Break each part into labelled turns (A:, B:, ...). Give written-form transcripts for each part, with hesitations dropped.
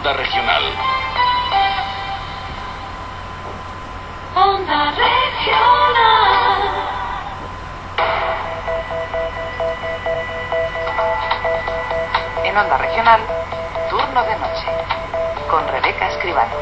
A: Onda Regional.
B: Onda Regional.
C: En Onda Regional, Turno de Noche, con Rebeca Escribano.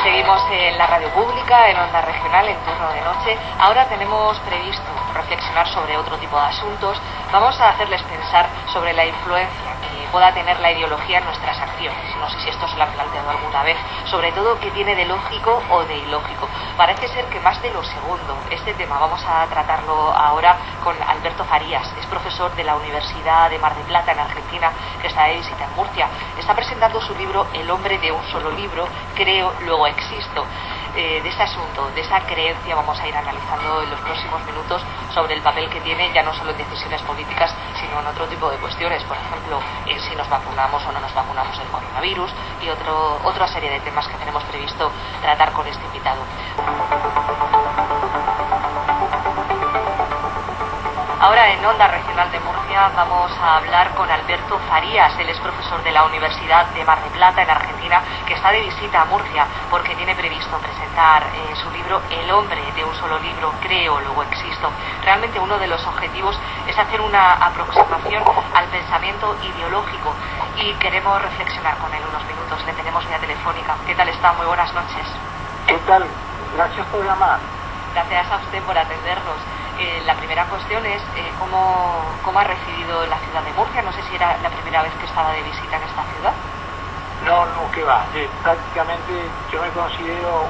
C: Seguimos en la radio pública, en Onda Regional, en Turno de Noche. Ahora tenemos previsto reflexionar sobre otro tipo de asuntos. Vamos a hacerles pensar sobre la influencia que pueda tener la ideología en nuestras acciones. No sé si esto se lo han planteado alguna vez. Sobre todo, ¿qué tiene de lógico o de ilógico? Parece ser que más de lo segundo. Este tema vamos a tratarlo ahora con Alberto Farías. Es profesor de la Universidad de Mar del Plata, en Argentina, que está de visita en Murcia. Está presentando su libro El hombre de un solo libro, creo, luego existo. De ese asunto, de esa creencia, vamos a ir analizando en los próximos minutos sobre el papel que tiene, ya no solo en decisiones políticas, sino en otro tipo de cuestiones. Por ejemplo, si nos vacunamos o no nos vacunamos del coronavirus, y otra serie de temas que tenemos previsto tratar con este invitado. Ahora en Onda Regional de Murcia vamos a hablar con Alberto Farías. Él es profesor de la Universidad de Mar del Plata, en Argentina, que está de visita a Murcia porque tiene previsto presentar su libro El hombre de un solo libro, creo, luego existo. Realmente uno de los objetivos es hacer una aproximación al pensamiento ideológico y queremos reflexionar con él unos minutos. Le tenemos vía telefónica. ¿Qué tal está? Muy buenas noches.
D: ¿Qué tal? Gracias por llamar.
C: Gracias a usted por atendernos. La primera cuestión es ¿cómo ha recibido la ciudad de Murcia? No sé si era la primera vez que estaba de visita en esta ciudad.
D: No, que va. Prácticamente yo me considero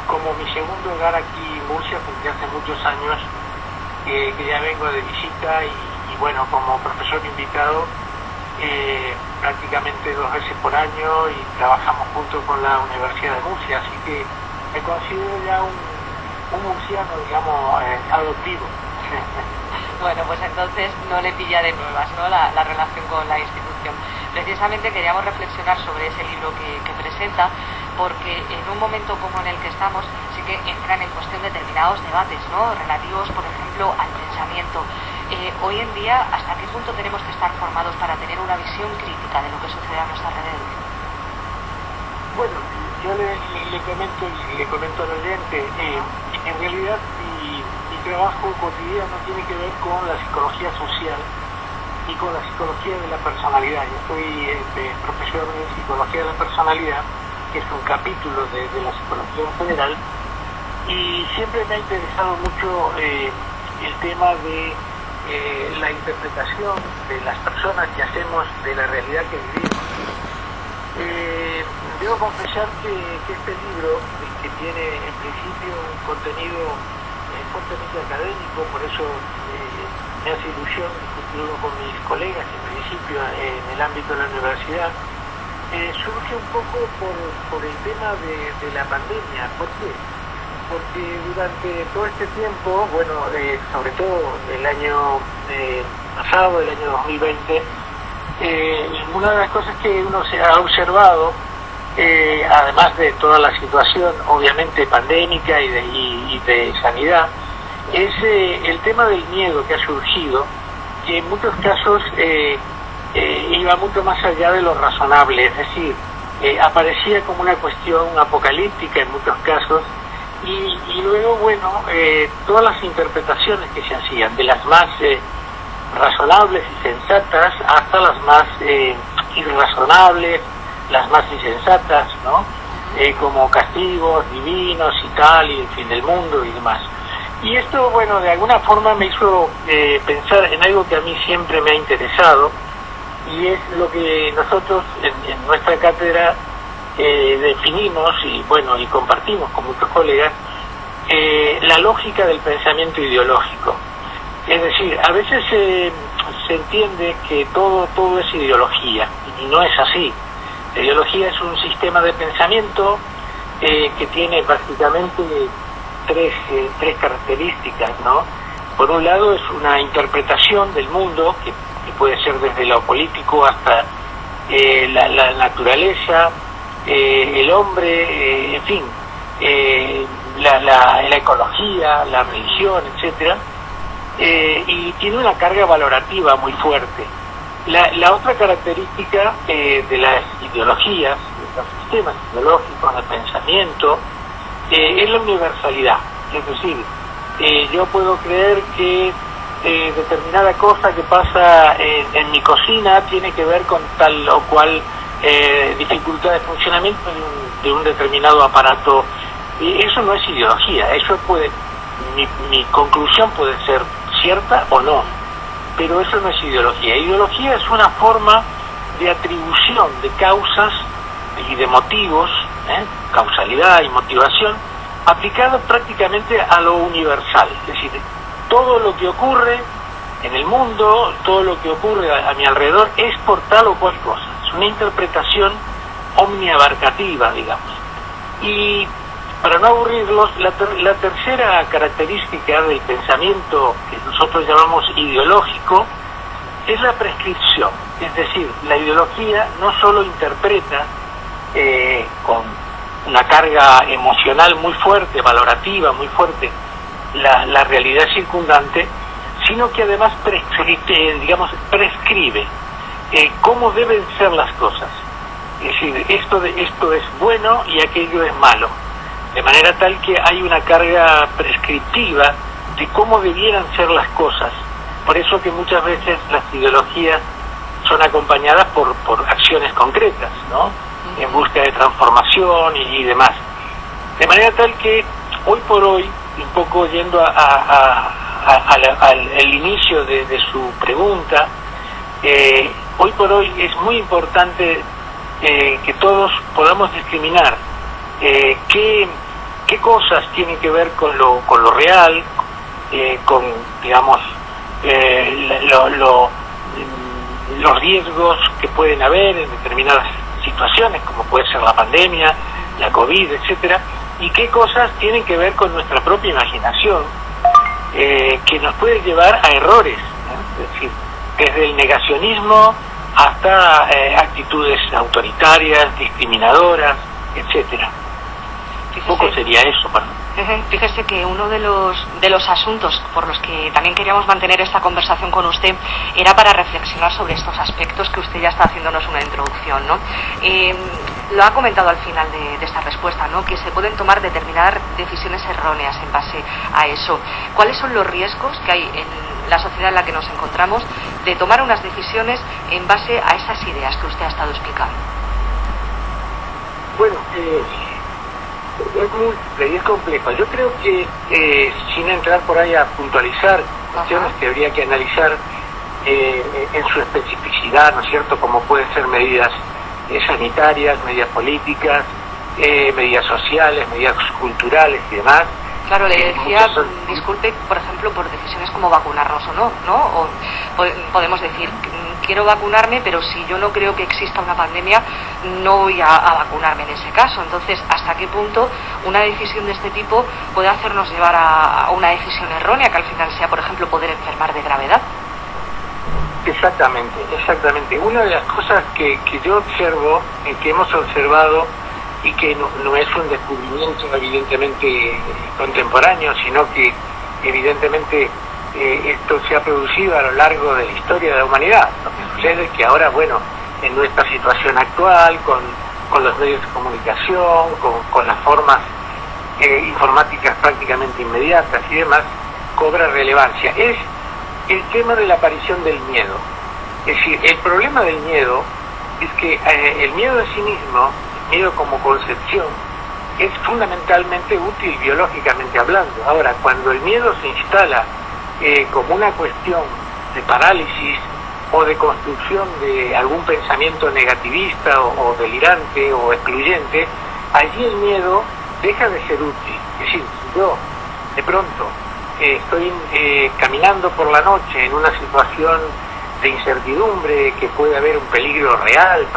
D: como mi segundo hogar aquí en Murcia, porque hace muchos años que ya vengo de visita y bueno, como profesor invitado prácticamente 2 veces por año, y trabajamos junto con la Universidad de Murcia, así que me considero ya un murciano, digamos, adoptivo.
C: Bueno, pues entonces no le pilla de nuevas, ¿no?, la relación con la institución. Precisamente queríamos reflexionar sobre ese libro que presenta, porque en un momento como en el que estamos sí que entran en cuestión determinados debates, ¿no?, relativos, por ejemplo, al pensamiento. Hoy en día, ¿hasta qué punto tenemos que estar formados para tener una visión crítica de lo que sucede a nuestro alrededor?
D: Bueno, yo le comento al oyente, en realidad mi trabajo cotidiano tiene que ver con la psicología social y con la psicología de la personalidad. Yo soy profesor de psicología de la personalidad, que es un capítulo de la psicología en general, y siempre me ha interesado mucho el tema de la interpretación de las personas que hacemos de la realidad que vivimos. Debo confesar que este libro, que tiene en principio un contenido fuertemente académico, por eso me hace ilusión discutirlo con mis colegas en principio en el ámbito de la universidad, surge un poco por el tema de la pandemia. ¿Por qué? Porque durante todo este tiempo, bueno, sobre todo el año pasado, el año 2020, una de las cosas que uno se ha observado, además de toda la situación obviamente pandémica y de sanidad, es el tema del miedo que ha surgido, que en muchos casos iba mucho más allá de lo razonable, es decir, aparecía como una cuestión apocalíptica en muchos casos, y luego, bueno, todas las interpretaciones que se hacían, de las más razonables y sensatas hasta las más irrazonables, las más insensatas, ¿no? Como castigos divinos y tal, y el fin del mundo y demás. Y esto, bueno, de alguna forma me hizo pensar en algo que a mí siempre me ha interesado, y es lo que nosotros en nuestra cátedra definimos y bueno, y compartimos con muchos colegas, la lógica del pensamiento ideológico. Es decir, a veces se entiende que todo es ideología, y no es así. La ideología es un sistema de pensamiento que tiene prácticamente tres características, ¿no? Por un lado, es una interpretación del mundo que puede ser desde lo político hasta la naturaleza, el hombre, en fin, la ecología, la religión, etcétera, y tiene una carga valorativa muy fuerte. La otra característica de las ideologías, de los sistemas ideológicos de pensamiento, es la universalidad. Es decir, yo puedo creer que determinada cosa que pasa en mi cocina tiene que ver con tal o cual dificultad de funcionamiento de un determinado aparato. Y eso no es ideología, eso puede, mi conclusión puede ser cierta o no, pero eso no es ideología. Ideología es una forma de atribución de causas y de motivos, causalidad y motivación, aplicado prácticamente a lo universal. Es decir, todo lo que ocurre en el mundo, todo lo que ocurre a mi alrededor es por tal o cual cosa. Es una interpretación omniabarcativa, digamos. Y para no aburrirlos, la tercera característica del pensamiento que nosotros llamamos ideológico es la prescripción. Es decir, la ideología no solo interpreta con una carga emocional muy fuerte, valorativa muy fuerte, la realidad circundante, sino que además prescribe cómo deben ser las cosas. Es decir, esto es bueno y aquello es malo. De manera tal que hay una carga prescriptiva de cómo debieran ser las cosas. Por eso que muchas veces las ideologías son acompañadas por acciones concretas, ¿no? En busca de transformación y demás. De manera tal que hoy por hoy, un poco yendo al inicio de su pregunta, hoy por hoy es muy importante que todos podamos discriminar qué cosas tienen que ver con lo real, con, digamos, los riesgos que pueden haber en determinadas situaciones, como puede ser la pandemia, la COVID, etcétera, y qué cosas tienen que ver con nuestra propia imaginación, que nos puede llevar a errores, ¿no? Es decir, desde el negacionismo hasta actitudes autoritarias, discriminadoras, etcétera. Un poco sería eso, perdón.
C: Fíjese que uno de los asuntos por los que también queríamos mantener esta conversación con usted era para reflexionar sobre estos aspectos que usted ya está haciéndonos una introducción, ¿no? Lo ha comentado al final de esta respuesta, ¿no? Que se pueden tomar determinadas decisiones erróneas en base a eso. ¿Cuáles son los riesgos que hay en la sociedad en la que nos encontramos de tomar unas decisiones en base a esas ideas que usted ha estado explicando?
D: Bueno, es múltiple y es complejo. Yo creo que, sin entrar por ahí a puntualizar cuestiones que habría que analizar en su especificidad, ¿no es cierto?, como pueden ser medidas sanitarias, medidas políticas, medidas sociales, medidas culturales y demás.
C: Claro, le decía, disculpe, por ejemplo, por decisiones como vacunarnos o no, ¿no? O podemos decir, quiero vacunarme, pero si yo no creo que exista una pandemia, no voy a vacunarme en ese caso. Entonces, ¿hasta qué punto una decisión de este tipo puede hacernos llevar a una decisión errónea, que al final sea, por ejemplo, poder enfermar de gravedad?
D: Exactamente. Una de las cosas que yo observo, que hemos observado, y que no es un descubrimiento evidentemente contemporáneo, sino que evidentemente esto se ha producido a lo largo de la historia de la humanidad. Lo que sucede es que ahora, bueno, en nuestra situación actual, con los medios de comunicación, con las formas informáticas prácticamente inmediatas y demás, cobra relevancia. Es el tema de la aparición del miedo. Es decir, el problema del miedo es que el miedo en sí mismo, miedo como concepción, es fundamentalmente útil biológicamente hablando. Ahora, cuando el miedo se instala como una cuestión de parálisis o de construcción de algún pensamiento negativista o delirante o excluyente, allí el miedo deja de ser útil. Es decir, si yo de pronto estoy caminando por la noche en una situación de incertidumbre, que puede haber un peligro real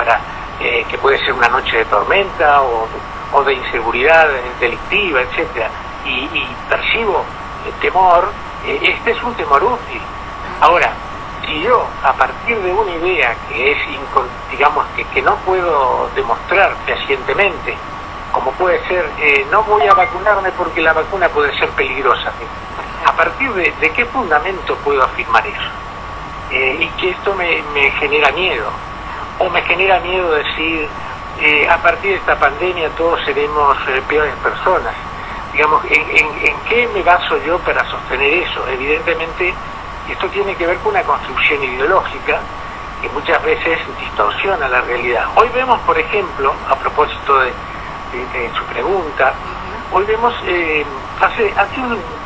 D: que puede ser una noche de tormenta o de inseguridad delictiva, etcétera, y percibo temor, este es un temor útil. Ahora, si yo, a partir de una idea que es, digamos, que no puedo demostrar fehacientemente, como puede ser, no voy a vacunarme porque la vacuna puede ser peligrosa, ¿a partir de qué fundamento puedo afirmar eso? y que esto me genera miedo, o me genera miedo decir, a partir de esta pandemia todos seremos peores personas. Digamos, ¿en qué me baso yo para sostener eso? Evidentemente, esto tiene que ver con una construcción ideológica que muchas veces distorsiona la realidad. Hoy vemos, por ejemplo, a propósito de su pregunta, hoy vemos, hace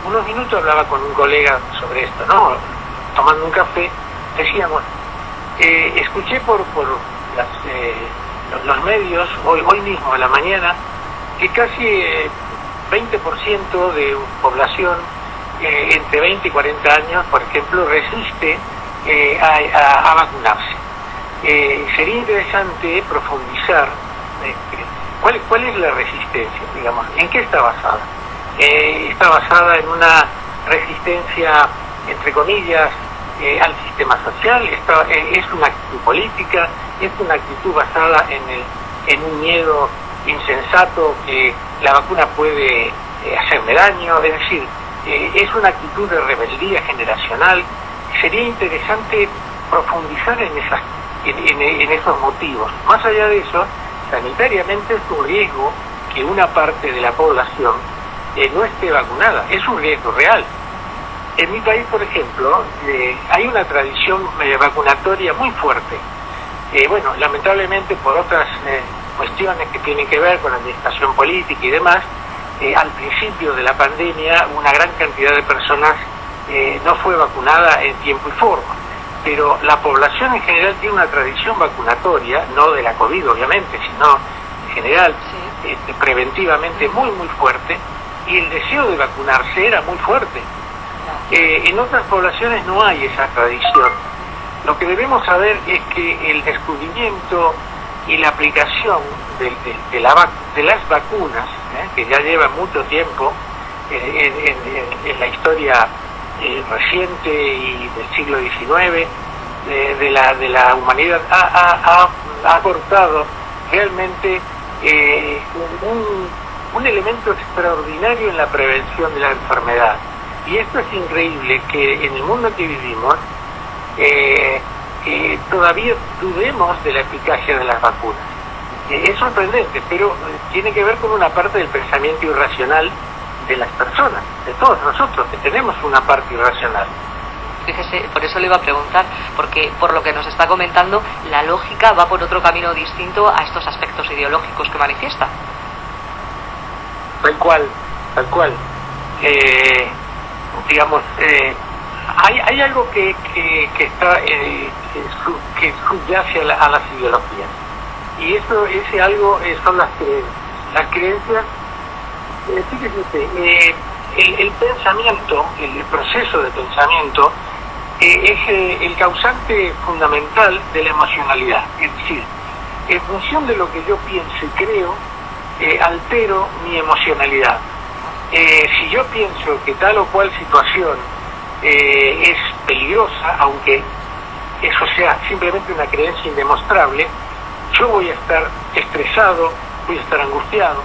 D: unos minutos hablaba con un colega sobre esto, ¿no? Tomando un café, decíamos, escuché por los medios, hoy mismo a la mañana, que casi 20% de población entre 20 y 40 años, por ejemplo, resiste a vacunarse. Sería interesante profundizar cuál es la resistencia, digamos, en qué está basada. Está basada en una resistencia, entre comillas, al sistema social, es una actitud política, es una actitud basada en un miedo insensato que la vacuna puede hacerme daño, es decir, es una actitud de rebeldía generacional. Sería interesante profundizar en esos motivos. Más allá de eso, sanitariamente es un riesgo que una parte de la población no esté vacunada, es un riesgo real. En mi país, por ejemplo, hay una tradición vacunatoria muy fuerte. Bueno, lamentablemente por otras cuestiones que tienen que ver con la administración política y demás, al principio de la pandemia una gran cantidad de personas no fue vacunada en tiempo y forma. Pero la población en general tiene una tradición vacunatoria, no de la COVID obviamente, sino en general, preventivamente muy fuerte, y el deseo de vacunarse era muy fuerte. En otras poblaciones no hay esa tradición. Lo que debemos saber es que el descubrimiento y la aplicación de las vacunas, que ya lleva mucho tiempo en la historia reciente y del siglo XIX, de la humanidad, ha aportado realmente un elemento extraordinario en la prevención de la enfermedad. Y esto es increíble, que en el mundo que vivimos todavía dudemos de la eficacia de las vacunas. Es sorprendente, pero tiene que ver con una parte del pensamiento irracional de las personas, de todos nosotros, que tenemos una parte irracional.
C: Fíjese, por eso le iba a preguntar, porque por lo que nos está comentando, la lógica va por otro camino distinto a estos aspectos ideológicos que manifiesta.
D: Tal cual. Digamos, hay algo que está que subyace a las ideologías, y ese algo son las creencias. Las creencias, fíjese, el pensamiento, el proceso de pensamiento es el causante fundamental de la emocionalidad. Es decir, en función de lo que yo pienso y creo, altero mi emocionalidad. Si yo pienso que tal o cual situación es peligrosa, aunque eso sea simplemente una creencia indemostrable, yo voy a estar estresado, voy a estar angustiado.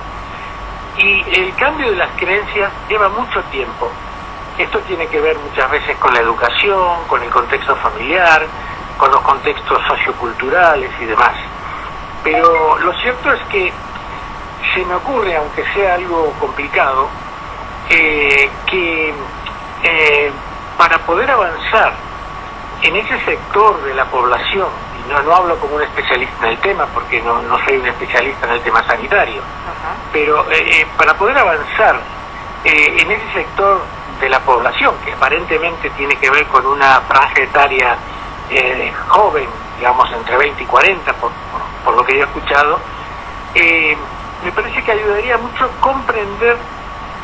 D: Y el cambio de las creencias lleva mucho tiempo. Esto tiene que ver muchas veces con la educación, con el contexto familiar, con los contextos socioculturales y demás. Pero lo cierto es que se me ocurre, aunque sea algo complicado, que para poder avanzar en ese sector de la población, y no hablo como un especialista en el tema, porque no soy un especialista en el tema sanitario, pero para poder avanzar en ese sector de la población, que aparentemente tiene que ver con una franja etaria joven, digamos entre 20 y 40, por lo que yo he escuchado, me parece que ayudaría mucho comprender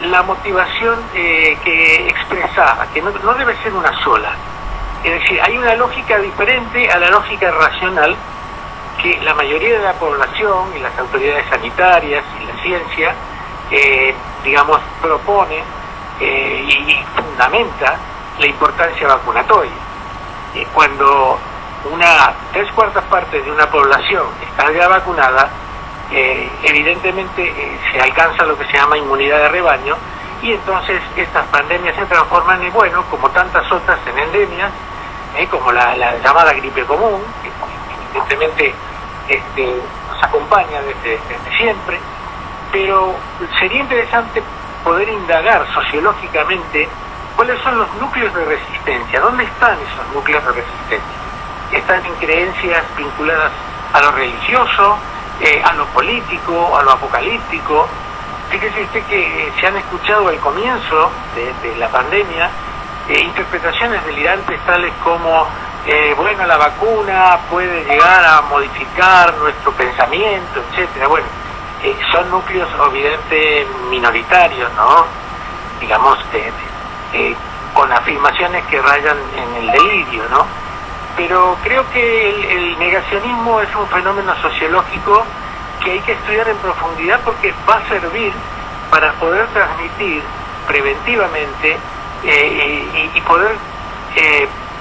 D: la motivación que expresaba, que no debe ser una sola. Es decir, hay una lógica diferente a la lógica racional que la mayoría de la población y las autoridades sanitarias y la ciencia, digamos, propone y fundamenta la importancia vacunatoria. Cuando una 3/4 partes de una población está ya vacunada, evidentemente se alcanza lo que se llama inmunidad de rebaño, y entonces estas pandemias se transforman en, bueno, como tantas otras, en endemias, como la llamada gripe común, que evidentemente nos acompaña desde siempre, pero sería interesante poder indagar sociológicamente cuáles son los núcleos de resistencia, dónde están esos núcleos de resistencia. Están en creencias vinculadas a lo religioso, a lo político, a lo apocalíptico. Fíjese usted que se han escuchado al comienzo de la pandemia interpretaciones delirantes tales como bueno, la vacuna puede llegar a modificar nuestro pensamiento, etcétera. Bueno, son núcleos obviamente minoritarios, ¿no? Digamos, con afirmaciones que rayan en el delirio, ¿no? Pero creo que el negacionismo es un fenómeno sociológico que hay que estudiar en profundidad porque va a servir para poder transmitir preventivamente y poder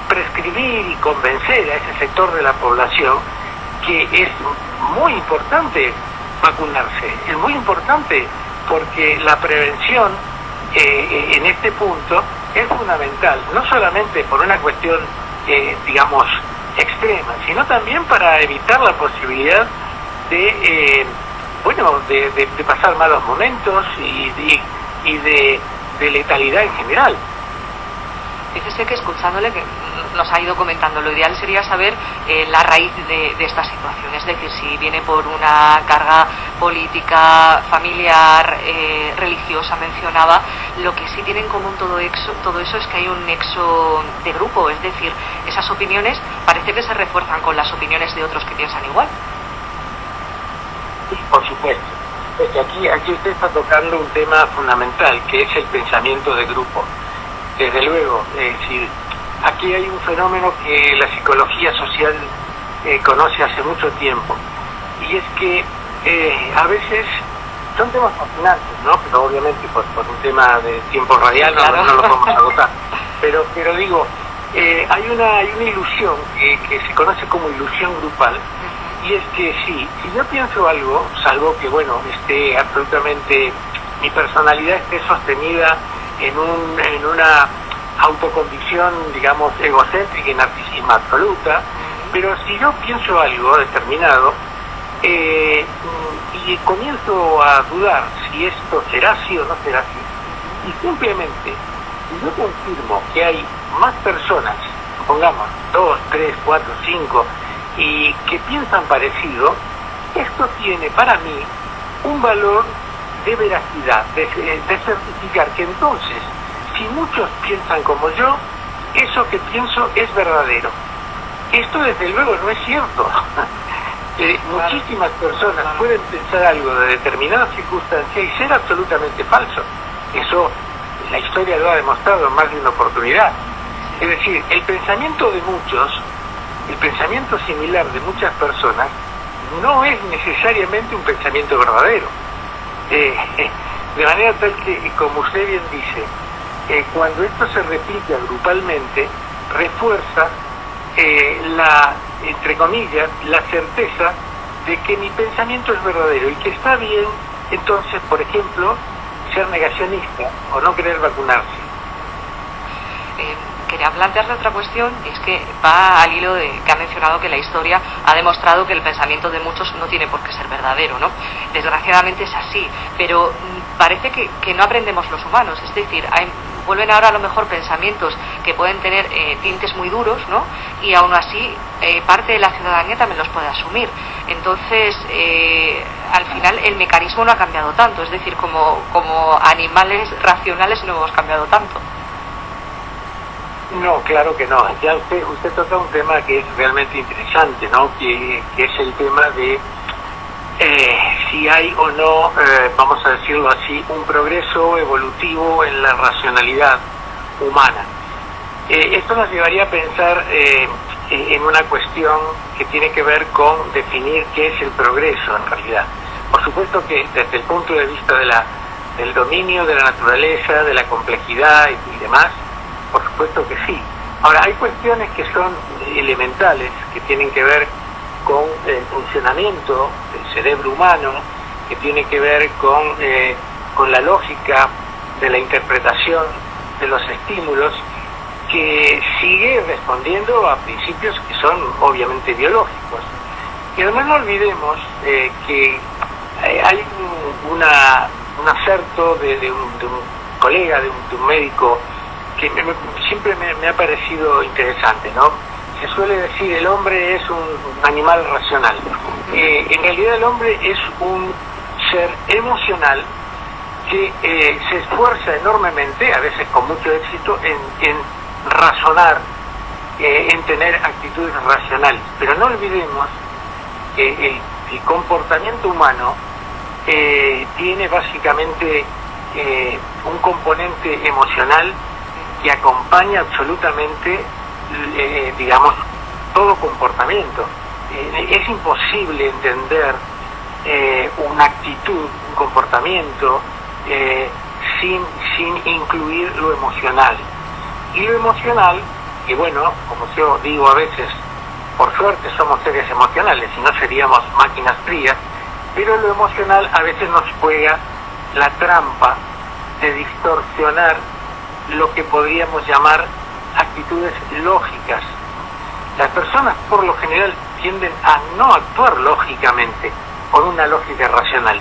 D: prescribir y convencer a ese sector de la población que es muy importante vacunarse, es muy importante porque la prevención en este punto es fundamental, no solamente por una cuestión digamos extrema, sino también para evitar la posibilidad de pasar malos momentos y de letalidad en general.
C: Fíjese que escuchándole que nos ha ido comentando, lo ideal sería saber la raíz de esta situación, es decir, si viene por una carga política, familiar, religiosa, mencionaba. Lo que sí tiene en común todo eso es que hay un nexo de grupo, es decir, esas opiniones parece que se refuerzan con las opiniones de otros que piensan igual.
D: Sí, por supuesto. Aquí usted está tocando un tema fundamental, que es el pensamiento de grupo. Desde luego, es decir, aquí hay un fenómeno que la psicología social conoce hace mucho tiempo, y es que a veces son temas fascinantes, ¿no? Pero obviamente por un tema de tiempo radial no lo vamos a agotar. Pero digo, hay una ilusión que se conoce como ilusión grupal, y es que si yo pienso algo, salvo que esté absolutamente, mi personalidad esté sostenida en una autoconvicción, digamos, egocéntrica y narcisismo absoluta, pero si yo pienso algo determinado y comienzo a dudar si esto será así o no será así, y simplemente si yo confirmo que hay más personas, pongamos 2, 3, 4, 5, y que piensan parecido, esto tiene para mí un valor de veracidad, de certificar que entonces, si muchos piensan como yo, eso que pienso es verdadero. Esto desde luego no es cierto. Muchísimas personas pueden pensar algo de determinada circunstancia y ser absolutamente falso. Eso la historia lo ha demostrado en más de una oportunidad. Es decir, el pensamiento de muchos, el pensamiento similar de muchas personas, no es necesariamente un pensamiento verdadero. De manera tal que, como usted bien dice, cuando esto se replica grupalmente, refuerza entre comillas, la certeza de que mi pensamiento es verdadero y que está bien, entonces, por ejemplo, ser negacionista o no querer vacunarse.
C: Quería plantearle otra cuestión, y es que va al hilo de que ha mencionado que la historia ha demostrado que el pensamiento de muchos no tiene por qué ser verdadero, ¿no? Desgraciadamente es así, pero parece que no aprendemos los humanos, es decir, vuelven ahora a lo mejor pensamientos que pueden tener tintes muy duros, ¿no? Y aún así parte de la ciudadanía también los puede asumir. Entonces, al final el mecanismo no ha cambiado tanto, es decir, como animales racionales no hemos cambiado tanto.
D: No, claro que no. Ya usted toca un tema que es realmente interesante, ¿no? Que es el tema de si hay o no, vamos a decirlo así, un progreso evolutivo en la racionalidad humana. Esto nos llevaría a pensar en una cuestión que tiene que ver con definir qué es el progreso en realidad. Por supuesto que desde el punto de vista del dominio de la naturaleza, de la complejidad y demás, por supuesto que sí. Ahora, hay cuestiones que son elementales, que tienen que ver con el funcionamiento del cerebro humano, que tiene que ver con la lógica de la interpretación de los estímulos, que sigue respondiendo a principios que son obviamente biológicos. Y además no olvidemos que hay un acerto de un colega, de un médico, que siempre me ha parecido interesante, ¿no? Se suele decir el hombre es un animal racional. En realidad el hombre es un ser emocional que se esfuerza enormemente, a veces con mucho éxito, en razonar, en tener actitudes racionales. Pero no olvidemos que el comportamiento humano tiene básicamente un componente emocional que acompaña absolutamente, digamos, todo comportamiento. Es imposible entender una actitud, un comportamiento, sin incluir lo emocional. Y lo emocional, que bueno, como yo digo a veces, por suerte somos seres emocionales, si no seríamos máquinas frías, pero lo emocional a veces nos juega la trampa de distorsionar lo que podríamos llamar actitudes lógicas. Las personas por lo general tienden a no actuar lógicamente con una lógica racional,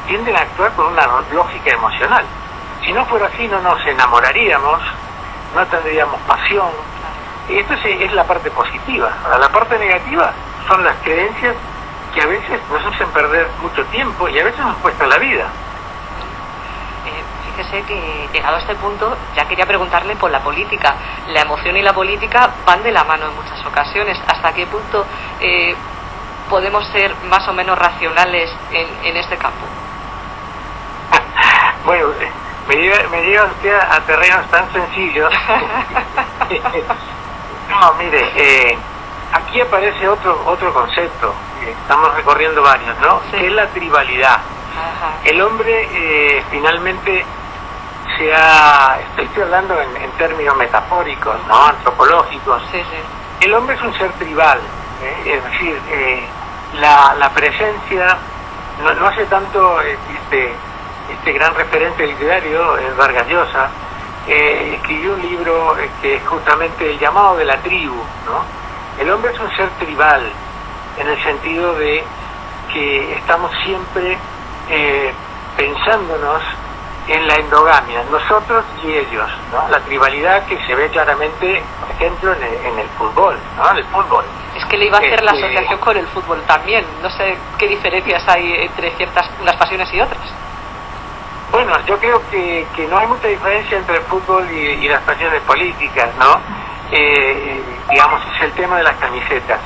D: tienden a actuar con una lógica emocional. Si no fuera así no nos enamoraríamos, no tendríamos pasión. Y esto es la parte positiva. Ahora, la parte negativa son las creencias que a veces nos hacen perder mucho tiempo y a veces nos cuesta la vida.
C: Fíjese que llegado a este punto ya quería preguntarle por la política. La emoción y la política van de la mano en muchas ocasiones. ¿Hasta qué punto podemos ser más o menos racionales en este campo?
D: Bueno, me lleva usted a terrenos tan sencillos. No, mire, aquí aparece otro concepto, estamos recorriendo varios, ¿no? Sí. Que es la tribalidad. Ajá. El hombre finalmente estoy hablando en términos metafóricos, ¿no? Antropológicos.
C: Sí, sí.
D: El hombre es un ser tribal, es decir, la presencia, no hace tanto este gran referente literario, Vargas Llosa, escribió un libro que es justamente el llamado de la tribu, ¿no? El hombre es un ser tribal, en el sentido de que estamos siempre pensándonos en la endogamia, nosotros y ellos, ¿no? La tribalidad que se ve claramente, por ejemplo, en el fútbol, ¿no? En el fútbol.
C: Es que le iba a hacer la asociación con el fútbol también. No sé qué diferencias hay entre unas pasiones y otras.
D: Bueno, yo creo que no hay mucha diferencia entre el fútbol y las pasiones políticas, ¿no? Digamos, es el tema de las camisetas.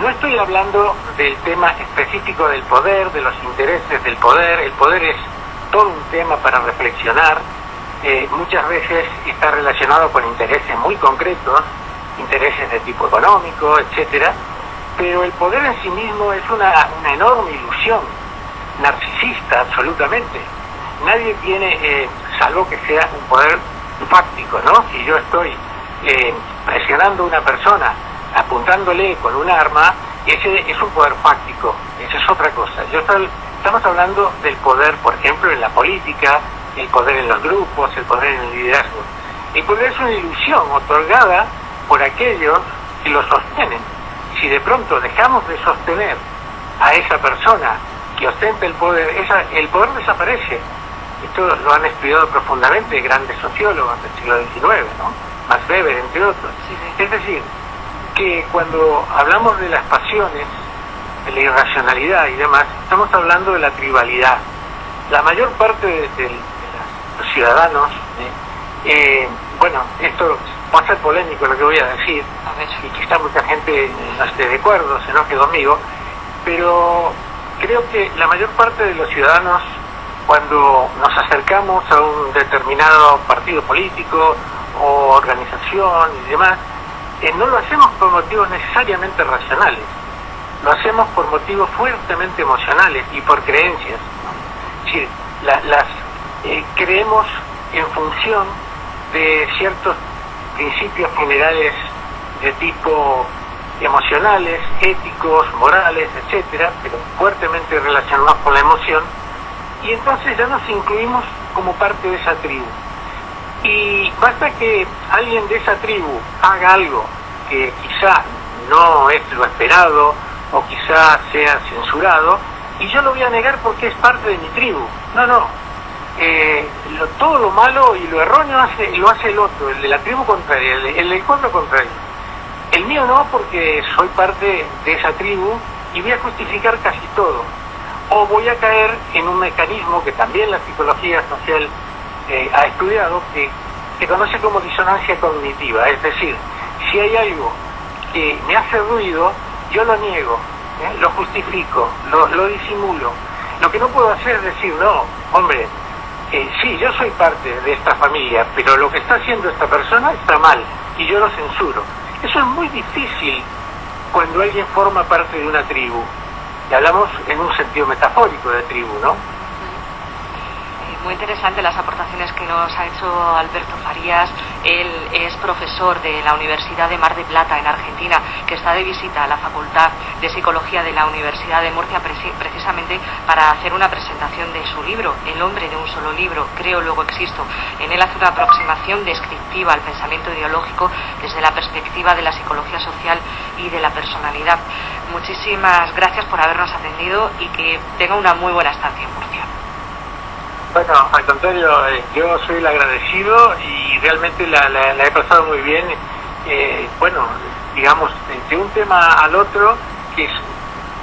D: No estoy hablando del tema específico del poder, de los intereses del poder. El poder es todo un tema para reflexionar. Muchas veces está relacionado con intereses muy concretos, intereses de tipo económico, etcétera. Pero el poder en sí mismo es una enorme ilusión, narcisista absolutamente. Nadie tiene, salvo que sea un poder fáctico, ¿no? Si yo estoy presionando a una persona, apuntándole con un arma, ese es un poder fáctico, esa es otra cosa. Estamos hablando del poder, por ejemplo, en la política, el poder en los grupos, el poder en el liderazgo. El poder es una ilusión otorgada por aquellos que lo sostienen. Si de pronto dejamos de sostener a esa persona que ostenta el poder desaparece. Esto lo han estudiado profundamente grandes sociólogos del siglo XIX, ¿no? Max Weber, entre otros.
C: Sí, sí.
D: Es decir, que cuando hablamos de las pasiones, de la irracionalidad y demás, estamos hablando de la tribalidad. La mayor parte de los ciudadanos, bueno, esto va a ser polémico lo que voy a decir, y quizá mucha gente no esté de acuerdo, se enoje conmigo, pero creo que la mayor parte de los ciudadanos, cuando nos acercamos a un determinado partido político o organización y demás, no lo hacemos por motivos necesariamente racionales, lo hacemos por motivos fuertemente emocionales y por creencias, ¿no? Es decir, creemos en función de ciertos principios generales de tipo emocionales, éticos, morales, etcétera, pero fuertemente relacionados con la emoción, y entonces ya nos incluimos como parte de esa tribu. Y basta que alguien de esa tribu haga algo que quizá no es lo esperado o quizá sea censurado, y yo lo voy a negar porque es parte de mi tribu. No. Todo lo malo y lo erróneo lo hace el otro, el de la tribu contraria, el del pueblo contrario. El mío no, porque soy parte de esa tribu y voy a justificar casi todo. O voy a caer en un mecanismo que también la psicología social ha estudiado, que se conoce como disonancia cognitiva. Es decir, si hay algo que me hace ruido, yo lo niego, lo justifico, lo disimulo. Lo que no puedo hacer es decir, no, hombre, sí, yo soy parte de esta familia, pero lo que está haciendo esta persona está mal y yo lo censuro. Eso es muy difícil cuando alguien forma parte de una tribu. Y hablamos en un sentido metafórico de tribu, ¿no?
C: Muy interesante las aportaciones que nos ha hecho Alberto Farías. Él es profesor de la Universidad de Mar del Plata en Argentina, que está de visita a la Facultad de Psicología de la Universidad de Murcia precisamente para hacer una presentación de su libro, El hombre de un solo libro, Creo, luego existo. En él hace una aproximación descriptiva al pensamiento ideológico desde la perspectiva de la psicología social y de la personalidad. Muchísimas gracias por habernos atendido y que tenga una muy buena estancia en Murcia.
D: Bueno, al contrario, yo soy el agradecido y realmente la he pasado muy bien. Bueno, digamos, de un tema al otro, que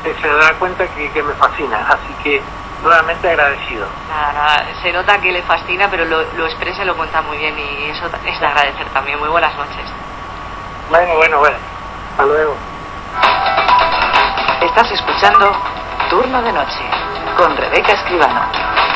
D: se dará cuenta que me fascina. Así que, nuevamente agradecido.
C: Nada, se nota que le fascina, pero lo expresa y lo cuenta muy bien y eso es de agradecer también. Muy buenas noches.
D: Bueno. Hasta luego.
A: Estás escuchando Turno de Noche con Rebeca Escribano.